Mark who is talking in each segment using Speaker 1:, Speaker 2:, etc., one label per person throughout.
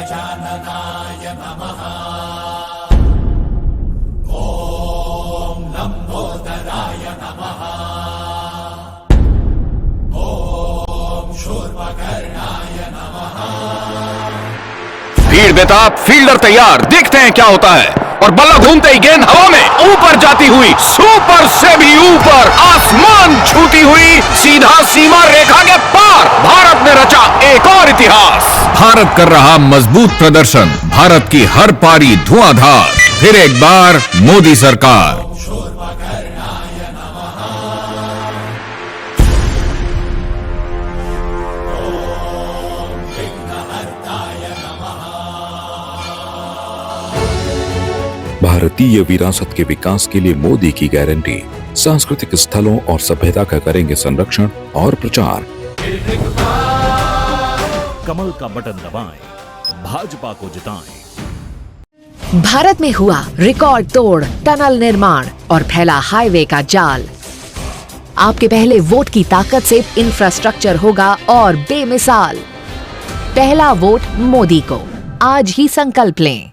Speaker 1: गजाननाय नमः। ॐ लंबोदराय नमः। ॐ शूर्पकर्णाय नमः।
Speaker 2: भीड़ बेताब, फील्डर तैयार, देखते हैं क्या होता है। और बल्ला घूमते ही गेंद हवा में ऊपर जाती हुई, सुपर से भी ऊपर आसमान छूती हुई, सीधा सीमा रेखा के पार। भारत ने रचा एक और इतिहास। भारत कर रहा मजबूत प्रदर्शन, भारत की हर पारी धुआंधार। फिर एक बार मोदी सरकार।
Speaker 3: भारतीय विरासत के विकास के लिए मोदी की गारंटी। सांस्कृतिक स्थलों और सभ्यता का करेंगे संरक्षण और प्रचार।
Speaker 4: कमल का बटन दबाएं, भाजपा को जिताएं।
Speaker 5: भारत में हुआ रिकॉर्ड तोड़ टनल निर्माण और फैला हाईवे का जाल। आपके पहले वोट की ताकत से इंफ्रास्ट्रक्चर होगा और बेमिसाल। पहला वोट मोदी को। आज ही संकल्प लें।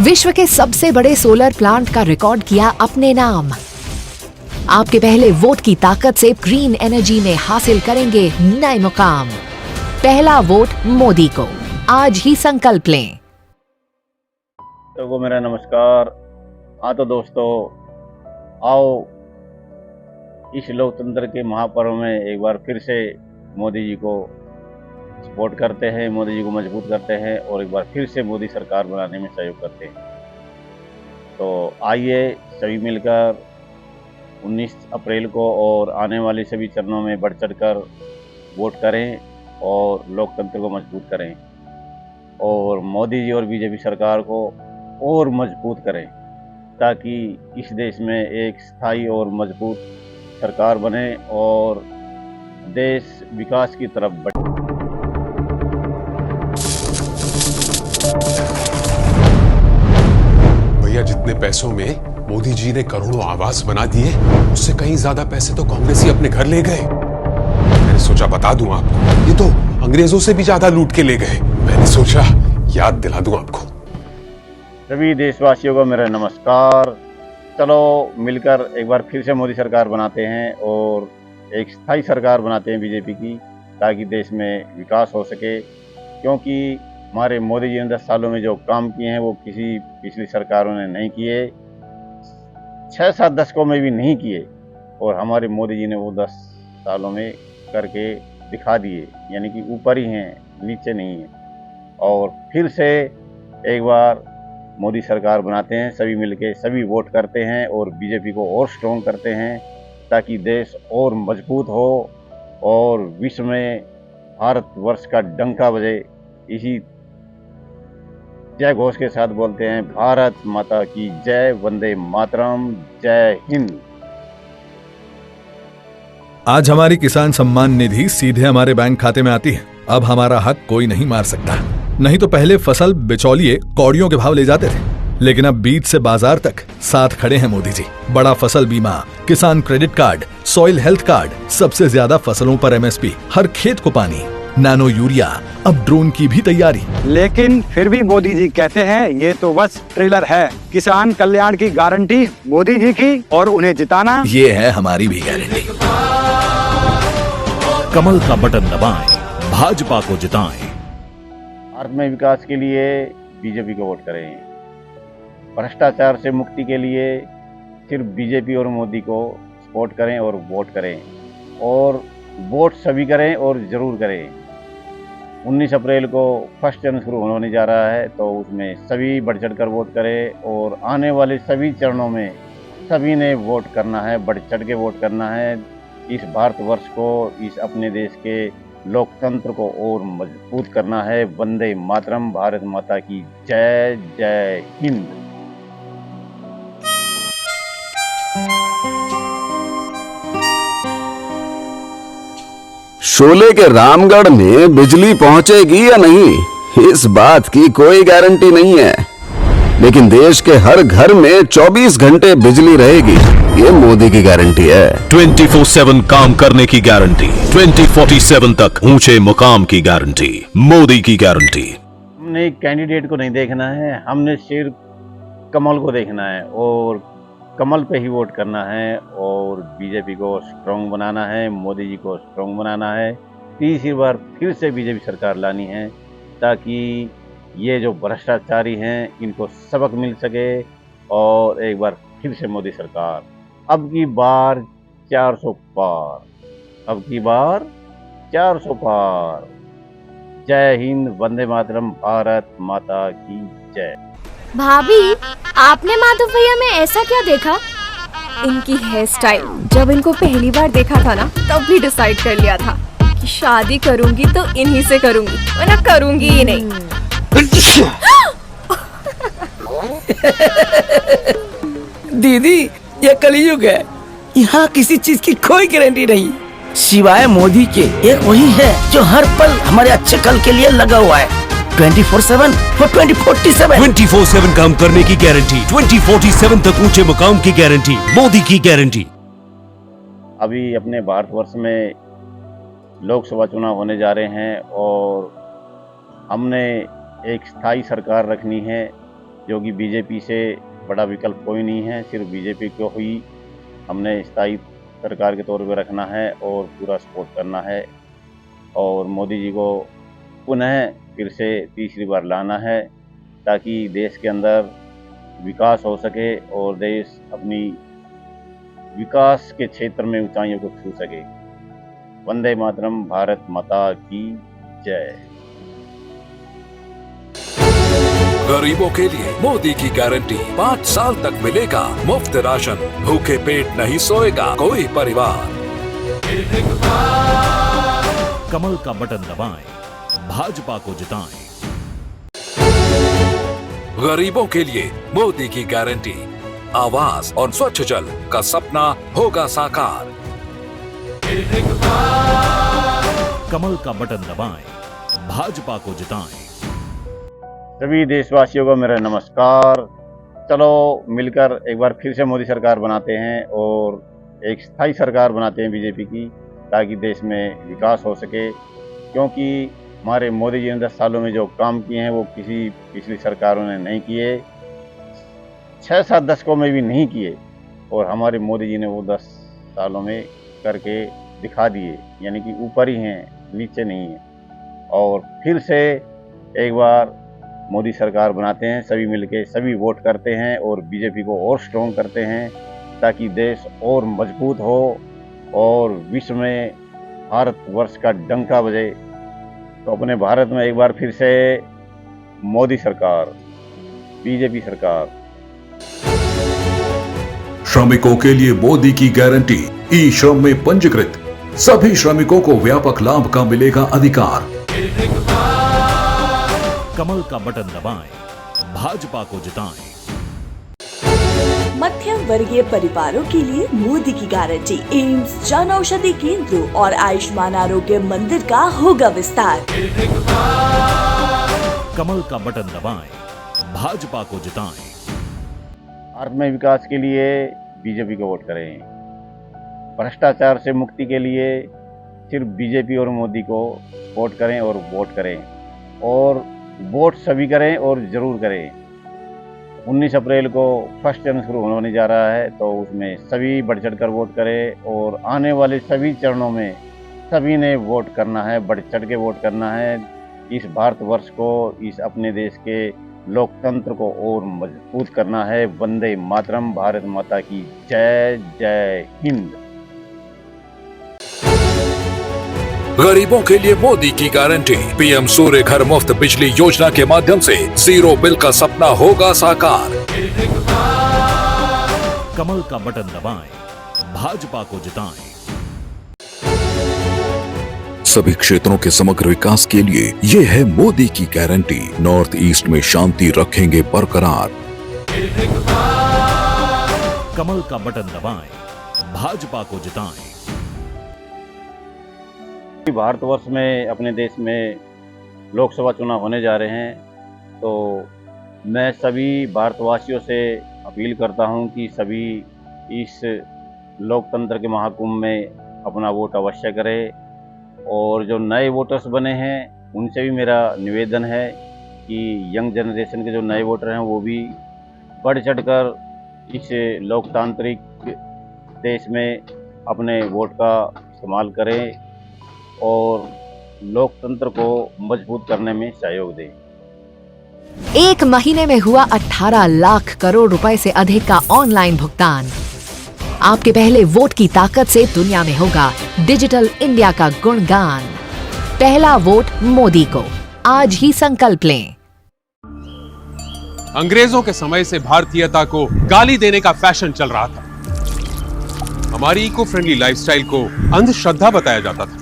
Speaker 5: विश्व के सबसे बड़े सोलर प्लांट का रिकॉर्ड किया अपने नाम। आपके पहले वोट की ताकत से ग्रीन एनर्जी में हासिल करेंगे नए मुकाम। पहला वोट मोदी को। आज ही संकल्प लें।
Speaker 6: तो मेरा नमस्कार। हाँ तो दोस्तों, आओ इस लोकतंत्र के महापर्व में एक बार फिर से मोदी जी को सपोर्ट करते हैं, मोदी जी को मजबूत करते हैं और एक बार फिर से मोदी सरकार बनाने में सहयोग करते हैं। तो आइए सभी मिलकर 19 अप्रैल को और आने वाले सभी चरणों में बढ़ चढ़कर वोट करें और लोकतंत्र को मजबूत करें और मोदी जी और बीजेपी सरकार को और मजबूत करें, ताकि इस देश में एक स्थायी और मजबूत सरकार बने और देश विकास की तरफ बढ़े।
Speaker 7: भैया, जितने पैसों में मोदी जी ने करोड़ों आवास बना दिए, उससे कहीं ज्यादा पैसे तो कांग्रेसी अपने घर ले गए। मैंने सोचा बता दूं आपको, ये तो अंग्रेजों से भी ज्यादा लूट के ले गए। मैंने सोचा याद दिला दूं आपको।
Speaker 6: सभी देशवासियों को मेरा नमस्कार। चलो मिलकर एक बार फिर से मोदी सरकार बनाते हैं और एक स्थायी सरकार बनाते हैं बीजेपी की, ताकि देश में विकास हो सके। क्योंकि हमारे मोदी जी ने 10 सालों में जो काम किए हैं वो किसी पिछली सरकारों ने नहीं किए, 6-7 दशकों में भी नहीं किए, और हमारे मोदी जी ने वो 10 सालों में करके दिखा दिए। यानी कि ऊपर ही हैं, नीचे नहीं हैं। और फिर से एक बार मोदी सरकार बनाते हैं, सभी मिलके सभी वोट करते हैं और बीजेपी को और स्ट्रॉन्ग करते हैं, ताकि देश और मजबूत हो और विश्व में भारतवर्ष का डंका बजे। इसी जय घोष के साथ बोलते हैं, भारत माता की जय, वंदे मातरम, जय हिंद।
Speaker 8: आज हमारी किसान सम्मान निधि सीधे हमारे बैंक खाते में आती है। अब हमारा हक कोई नहीं मार सकता। नहीं तो पहले फसल बिचौलिए कौड़ियों के भाव ले जाते थे, लेकिन अब बीज से बाजार तक साथ खड़े हैं मोदी जी। बड़ा फसल बीमा, किसान credit card, soil health card, सबसे ज्यादा फसलों पर MSP, हर खेत को पानी, नैनो यूरिया, अब ड्रोन की भी तैयारी।
Speaker 9: लेकिन फिर भी मोदी जी कहते हैं ये तो बस ट्रेलर है। किसान कल्याण की गारंटी मोदी जी की, और उन्हें जिताना
Speaker 8: ये है हमारी भी गारंटी।
Speaker 4: कमल का बटन दबाएं, भाजपा को जिताएं।
Speaker 6: भारत में विकास के लिए बीजेपी को वोट करें। भ्रष्टाचार से मुक्ति के लिए सिर्फ बीजेपी और मोदी को सपोर्ट करें और वोट करें, और वोट सभी करें और ज़रूर करें। 19 अप्रैल को फर्स्ट चरण शुरू होने जा रहा है, तो उसमें सभी बढ़ चढ़ कर वोट करें और आने वाले सभी चरणों में सभी ने वोट करना है, बढ़ चढ़ के वोट करना है। इस भारतवर्ष को, इस अपने देश के लोकतंत्र को और मजबूत करना है। वंदे मातरम, भारत माता की जय, जय हिंद।
Speaker 10: शोले के रामगढ़ में बिजली पहुंचेगी या नहीं, इस बात की कोई गारंटी नहीं है, लेकिन देश के हर घर में 24 घंटे बिजली रहेगी, ये मोदी की गारंटी है।
Speaker 2: 24/7 काम करने की गारंटी, 2047 तक ऊंचे मुकाम की गारंटी, मोदी की गारंटी।
Speaker 6: अपने कैंडिडेट को नहीं देखना है, हमने सिर्फ कमल को देखना है और कमल पे ही वोट करना है और बीजेपी को स्ट्रॉन्ग बनाना है, मोदी जी को स्ट्रॉन्ग बनाना है, तीसरी बार फिर से बीजेपी सरकार लानी है ताकि ये जो भ्रष्टाचारी हैं इनको सबक मिल सके और एक बार फिर से मोदी सरकार। अब की बार 400 पार, अब की बार 400 पार। जय हिंद, वंदे मातरम, भारत माता की जय।
Speaker 11: भाभी, आपने माधव भैया में ऐसा क्या देखा? इनकी हेयर स्टाइल, जब इनको पहली बार देखा था ना तब भी डिसाइड कर लिया था कि शादी करूंगी तो इन्हीं से करूंगी, वरना करूंगी ही नहीं।
Speaker 12: दीदी, ये कलयुग है, यहाँ किसी चीज की कोई गारंटी नहीं सिवाय मोदी के। एक वही है जो हर पल हमारे अच्छे कल के लिए लगा हुआ है, 24/7 और 2047।
Speaker 13: 24/7 काम करने की गारंटी, 2047 तक ऊंचे मुकाम की गारंटी, मोदी की गारंटी।
Speaker 6: अभी अपने भारतवर्ष में लोकसभा चुनाव होने जा रहे हैं और हमने एक स्थायी सरकार रखनी है जो कि बीजेपी से बड़ा विकल्प कोई नहीं है, सिर्फ बीजेपी को ही हमने स्थायी सरकार के तौर पर रखना है और पूरा सपोर्ट करना है और मोदी जी को पुनः फिर से तीसरी बार लाना है ताकि देश के अंदर विकास हो सके और देश अपनी विकास के क्षेत्र में ऊंचाइयों को छू सके। वंदे मातरम, भारत माता की जय।
Speaker 3: गरीबों के लिए मोदी की गारंटी, 5 साल तक मिलेगा मुफ्त राशन, भूखे पेट नहीं सोएगा कोई परिवार।
Speaker 4: कमल का बटन दबाएं, भाजपा को जिताएं।
Speaker 3: गरीबों के लिए मोदी की गारंटी, आवास और स्वच्छ जल का सपना होगा साकार।
Speaker 4: कमल का बटन दबाएं, भाजपा को जिताएं।
Speaker 6: सभी देशवासियों को मेरा नमस्कार। चलो मिलकर एक बार फिर से मोदी सरकार बनाते हैं और एक स्थायी सरकार बनाते हैं बीजेपी की ताकि देश में विकास हो सके, क्योंकि हमारे मोदी जी ने 10 सालों में जो काम किए हैं वो किसी पिछली सरकारों ने नहीं किए, 6-7 दशकों में भी नहीं किए और हमारे मोदी जी ने वो 10 सालों में करके दिखा दिए, यानी कि ऊपर ही हैं, नीचे नहीं हैं। और फिर से एक बार मोदी सरकार बनाते हैं, सभी मिलके सभी वोट करते हैं और बीजेपी को और स्ट्रॉन्ग करते हैं ताकि देश और मजबूत हो और विश्व में भारतवर्ष का डंका बजे। तो अपने भारत में एक बार फिर से मोदी सरकार, बीजेपी सरकार।
Speaker 3: श्रमिकों के लिए मोदी की गारंटी, ई श्रम में पंजीकृत सभी श्रमिकों को व्यापक लाभ का मिलेगा अधिकार।
Speaker 4: कमल का बटन दबाएं, भाजपा को जिताएं।
Speaker 14: मध्यम वर्गीय परिवारों के लिए मोदी की गारंटी, एम्स, जन औषधि केंद्र और आयुष्मान आरोग्य मंदिर का होगा विस्तार।
Speaker 4: कमल का बटन दबाएं, भाजपा को जिताएं।
Speaker 6: भारत में विकास के लिए बीजेपी को वोट करें, भ्रष्टाचार से मुक्ति के लिए सिर्फ बीजेपी और मोदी को वोट करें और वोट करें और वोट सभी करें और ज़रूर करें। 19 अप्रैल को फर्स्ट चरण शुरू होने जा रहा है तो उसमें सभी बढ़ चढ़ कर वोट करें और आने वाले सभी चरणों में सभी ने वोट करना है, बढ़ चढ़ के वोट करना है। इस भारतवर्ष को, इस अपने देश के लोकतंत्र को और मजबूत करना है। वंदे मातरम, भारत माता की जय। जय हिंद।
Speaker 3: गरीबों के लिए मोदी की गारंटी, पीएम सूर्य घर मुफ्त बिजली योजना के माध्यम से 0 बिल का सपना होगा साकार।
Speaker 4: कमल का बटन दबाएं, भाजपा को जिताएं।
Speaker 3: सभी क्षेत्रों के समग्र विकास के लिए ये है मोदी की गारंटी, नॉर्थ ईस्ट में शांति रखेंगे बरकरार।
Speaker 4: कमल का बटन दबाएं, भाजपा को जिताएं।
Speaker 6: भारतवर्ष में, अपने देश में लोकसभा चुनाव होने जा रहे हैं तो मैं सभी भारतवासियों से अपील करता हूं कि सभी इस लोकतंत्र के महाकुंभ में अपना वोट अवश्य करें और जो नए वोटर्स बने हैं उनसे भी मेरा निवेदन है कि यंग जनरेशन के जो नए वोटर हैं वो भी बढ़ चढ़कर इस लोकतांत्रिक देश में अपने वोट का इस्तेमाल करें और लोकतंत्र को मजबूत करने में सहयोग दें।
Speaker 5: एक महीने में हुआ 18 लाख करोड़ रुपए से अधिक का ऑनलाइन भुगतान। आपके पहले वोट की ताकत से दुनिया में होगा डिजिटल इंडिया का गुणगान। पहला वोट मोदी को, आज ही संकल्प लें।
Speaker 7: अंग्रेजों के समय से भारतीयता को गाली देने का फैशन चल रहा था। हमारी इको फ्रेंडली लाइफस्टाइल को अंधश्रद्धा बताया जाता था।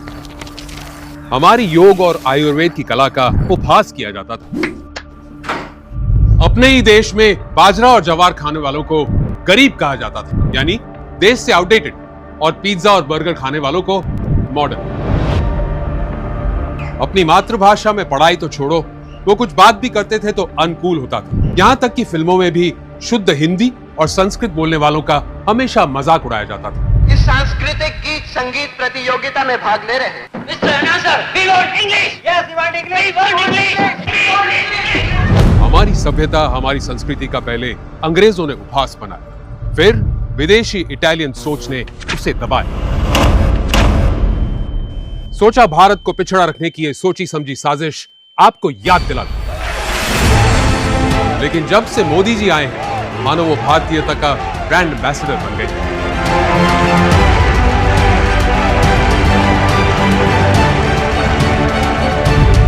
Speaker 7: हमारी योग और आयुर्वेद की कला का उपहास किया जाता था। अपने ही देश में बाजरा और जवार खाने वालों को गरीब कहा जाता था, यानी देश से आउटडेटेड, और पिज्जा और बर्गर खाने वालों को मॉडर्न। अपनी मातृभाषा में पढ़ाई तो छोड़ो, वो कुछ बात भी करते थे तो अनकूल होता था। यहां तक कि फिल्मों में भी शुद्ध हिंदी और संस्कृत बोलने वालों का हमेशा मजाक उड़ाया जाता था।
Speaker 15: इस सांस्कृतिक गीत संगीत प्रतियोगिता में भाग ले रहे हैं।
Speaker 7: हमारी सभ्यता, हमारी संस्कृति का पहले अंग्रेजों ने उपहास बनाया, फिर विदेशी इटालियन सोच ने उसे दबाया। सोचा भारत को पिछड़ा रखने की यह सोची समझी साजिश आपको याद दिला दूं। लेकिन जब से मोदी जी आए हैं, मानो वो भारतीयता का ब्रांड एम्बेसडर बन गए।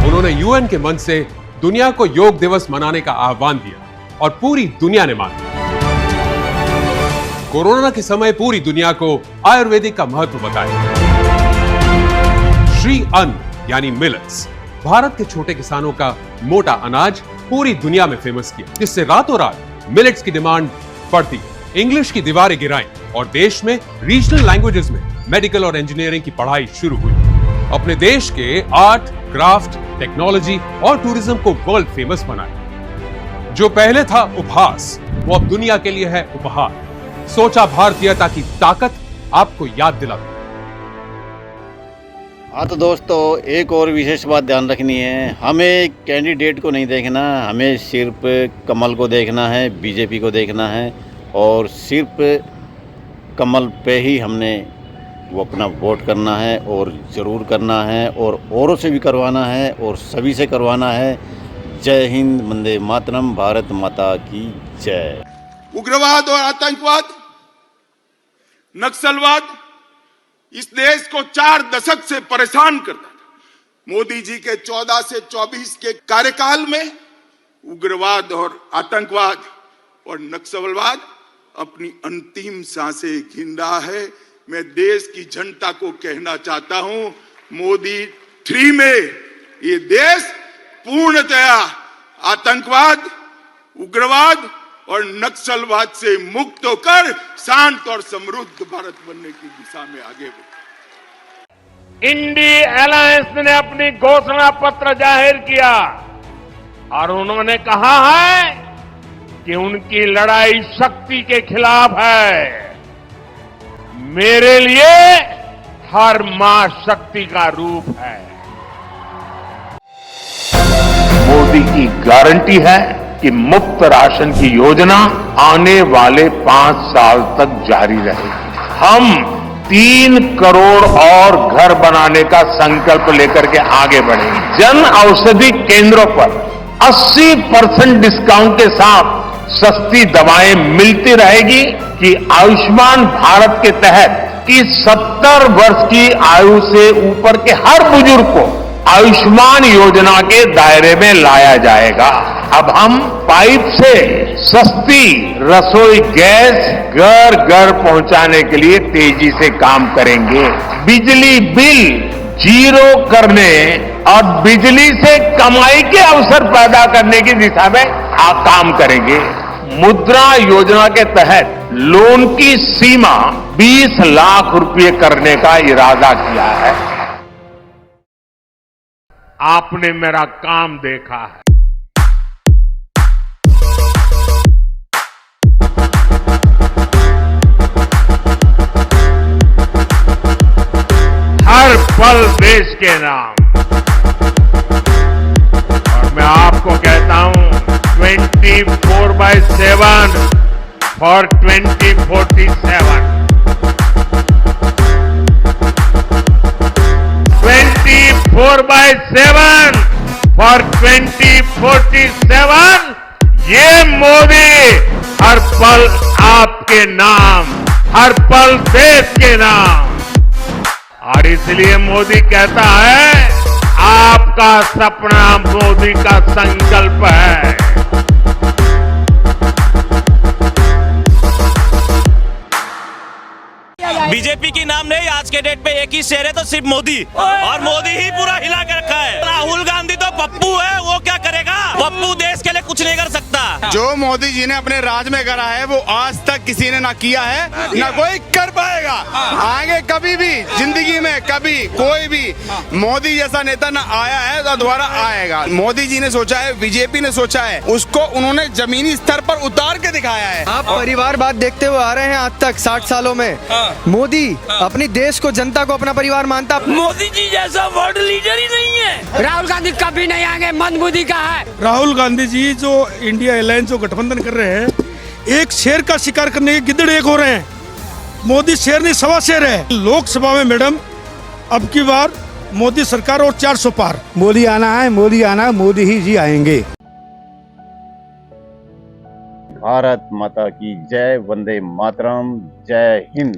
Speaker 7: उन्होंने यूएन के मंच से दुनिया को योग दिवस मनाने का आह्वान दिया और पूरी दुनिया ने माना। कोरोना के समय पूरी दुनिया को आयुर्वेदिक का महत्व बताया। श्री अन्न यानी मिलेट्स, भारत के छोटे किसानों का मोटा अनाज पूरी दुनिया में फेमस किया, जिससे रातों रात मिलेट्स की डिमांड बढ़ती, इंग्लिश की दीवारें गिराई और देश में रीजनल लैंग्वेजेस में मेडिकल और इंजीनियरिंग की पढ़ाई शुरू हुई। अपने देश के आर्ट, क्राफ्ट, टेक्नोलॉजी और टूरिज्म को वर्ल्ड फेमस बनाया। जो पहले था उपहास, वो अब दुनिया के लिए है उपहार। सोचा भारतीयता की ताकत आपको याद दिला दूं।
Speaker 6: हाँ तो दोस्तों, एक और विशेष बात ध्यान रखनी है, हमें कैंडिडेट को नहीं देखना, हमें सिर्फ कमल को देखना है, बीजेपी को देखना है और सिर्फ कमल पे ही हमने वो अपना वोट करना है और ज़रूर करना है और औरों से भी करवाना है और सभी से करवाना है। जय हिंद, वंदे मातरम, भारत माता की जय।
Speaker 16: उग्रवाद और आतंकवाद, नक्सलवाद इस देश को 4 दशक से परेशान करता था। मोदी जी के 14 से 24 के कार्यकाल में उग्रवाद और आतंकवाद और नक्सलवाद अपनी अंतिम सांसें गिन रहा है। मैं देश की जनता को कहना चाहता हूं, मोदी 3 में ये देश पूर्णतया आतंकवाद, उग्रवाद और नक्सलवाद से मुक्त होकर शांत और समृद्ध भारत बनने की दिशा में आगे बढ़े।
Speaker 17: इंडी अलायंस ने अपनी घोषणा पत्र जाहिर किया और उन्होंने कहा है कि उनकी लड़ाई शक्ति के खिलाफ है। मेरे लिए हर मां शक्ति का रूप है।
Speaker 18: मोदी की गारंटी है कि मुफ्त राशन की योजना आने वाले 5 साल तक जारी रहेगी। हम 3 करोड़ और घर बनाने का संकल्प लेकर के आगे बढ़ेंगे। जन औषधि केंद्रों पर 80% डिस्काउंट के साथ सस्ती दवाएं मिलती रहेगी कि आयुष्मान भारत के तहत कि 70 वर्ष की आयु से ऊपर के हर बुजुर्ग को आयुष्मान योजना के दायरे में लाया जाएगा। अब हम पाइप से सस्ती रसोई गैस घर घर पहुंचाने के लिए तेजी से काम करेंगे। बिजली बिल जीरो करने और बिजली से कमाई के अवसर पैदा करने की दिशा में काम करेंगे। मुद्रा योजना के तहत लोन की सीमा 20 लाख रुपए करने का इरादा किया है।
Speaker 17: आपने मेरा काम देखा है। हर पल देश के नाम। और मैं आपको कहता 24/7 for 2047. 24/7 for 2047. ये मोदी हर पल आपके नाम, हर पल देश के नाम। और इसलिए मोदी कहता है आपका सपना मोदी का संकल्प है।
Speaker 13: बीजेपी की नाम नहीं, आज के डेट पे एक ही शेर है तो सिर्फ मोदी, और मोदी ही पूरा हिला के रखा है। राहुल गांधी तो पप्पू है, वो क्या करेगा? पप्पू देश के लिए कुछ नहीं कर सकता।
Speaker 19: जो मोदी जी ने अपने राज में करा है वो आज तक किसी ने ना किया है, ना कोई कर पाएगा। आगे कभी भी जिंदगी में कभी कोई भी मोदी जैसा नेता ना आया है तो दोबारा आएगा। मोदी जी ने सोचा है, बीजेपी ने सोचा है, उसको उन्होंने जमीनी स्तर पर उतार के दिखाया है।
Speaker 20: आप परिवारवाद देखते हुए आ रहे हैं आज तक 60 सालों में। मोदी अपनी देश को, जनता को अपना परिवार मानता।
Speaker 12: मोदी जी जैसा वर्ल्ड लीडर ही नहीं है। राहुल गांधी कभी नहीं आएंगे, मंदबुद्धि का है।
Speaker 21: राहुल गांधी जी जो इंडिया अलायंस जो गठबंधन कर रहे हैं, एक शेर का शिकार करने के गिद्दड़ एक हो रहे हैं। मोदी शेर नहीं, सवा शेर है। लोकसभा में मैडम अब की बार मोदी सरकार और 400 पार।
Speaker 22: मोदी आना है, मोदी आना, मोदी ही जी आएंगे।
Speaker 6: भारत माता की जय, वंदे मातरम, जय हिंद।